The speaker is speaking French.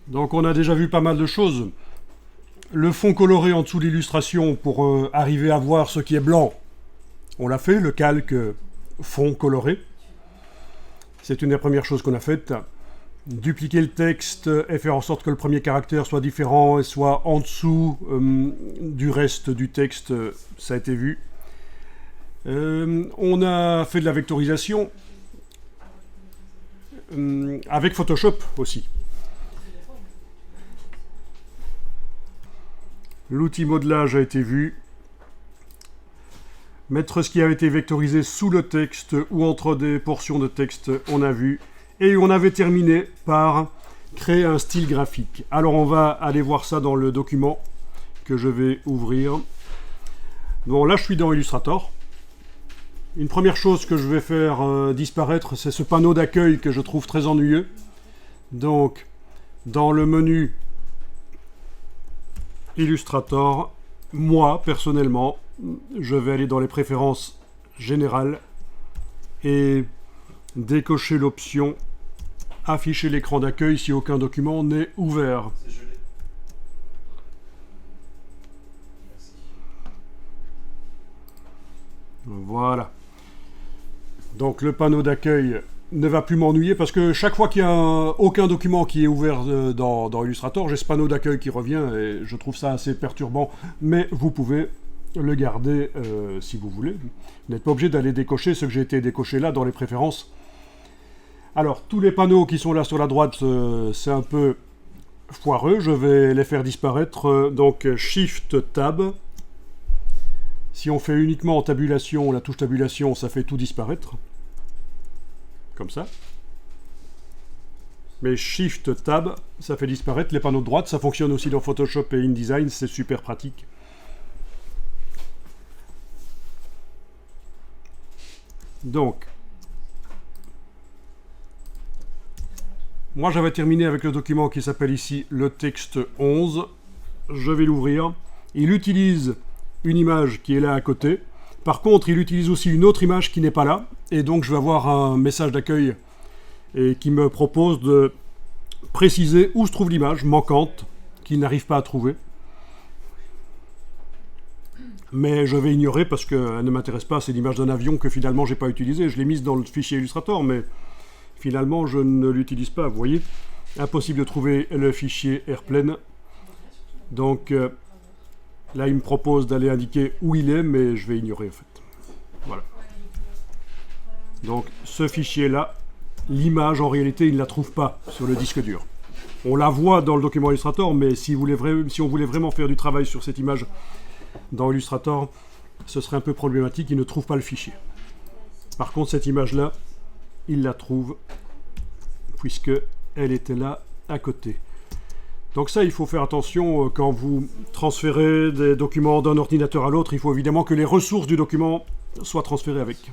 Donc on a déjà vu pas mal de choses. Le fond coloré en dessous de l'illustration pour arriver à voir ce qui est blanc. On l'a fait, le calque fond coloré. C'est une des premières choses qu'on a faites. Dupliquer le texte et faire en sorte que le premier caractère soit différent et soit en dessous du reste du texte, ça a été vu. On a fait de la vectorisation avec Photoshop aussi. L'outil modelage a été vu. Mettre ce qui a été vectorisé sous le texte ou entre des portions de texte, on a vu. Et on avait terminé par créer un style graphique. Alors on va aller voir ça dans le document que je vais ouvrir. Bon, là je suis dans Illustrator. Une première chose que je vais faire disparaître, c'est ce panneau d'accueil que je trouve très ennuyeux. Donc, dans le menu Illustrator, moi, personnellement, je vais aller dans les préférences générales et décocher l'option afficher l'écran d'accueil si aucun document n'est ouvert. Voilà. Donc le panneau d'accueil ne va plus m'ennuyer parce que chaque fois qu'il y a aucun document qui est ouvert dans Illustrator, j'ai ce panneau d'accueil qui revient et je trouve ça assez perturbant. Mais vous pouvez le garder si vous voulez. Vous n'êtes pas obligé d'aller décocher ce que j'ai été décoché là dans les préférences. Alors, tous les panneaux qui sont là sur la droite, c'est un peu foireux. Je vais les faire disparaître. Donc, Shift Tab. Si on fait uniquement en tabulation, la touche tabulation, ça fait tout disparaître. Comme ça. Mais Shift Tab, ça fait disparaître les panneaux de droite. Ça fonctionne aussi dans Photoshop et InDesign. C'est super pratique. Donc, moi j'avais terminé avec le document qui s'appelle ici le texte 11. Je vais l'ouvrir. Il utilise une image qui est là à côté. Par contre, il utilise aussi une autre image qui n'est pas là. Et donc je vais avoir un message d'accueil et qui me propose de préciser où se trouve l'image manquante qu'il n'arrive pas à trouver. Mais je vais ignorer parce qu'elle ne m'intéresse pas. C'est l'image d'un avion que finalement j'ai pas utilisé. Je l'ai mise dans le fichier Illustrator, mais finalement je ne l'utilise pas. Vous voyez, impossible de trouver le fichier Airplane. Donc là, il me propose d'aller indiquer où il est, mais je vais ignorer en fait. Voilà. Donc ce fichier-là, l'image en réalité, il ne la trouve pas sur le disque dur. On la voit dans le document Illustrator, mais si on voulait vraiment faire du travail sur cette image dans Illustrator, ce serait un peu problématique, il ne trouve pas le fichier. Par contre, cette image-là, il la trouve, puisque elle était là à côté. Donc ça, il faut faire attention quand vous transférez des documents d'un ordinateur à l'autre, il faut évidemment que les ressources du document soient transférées avec.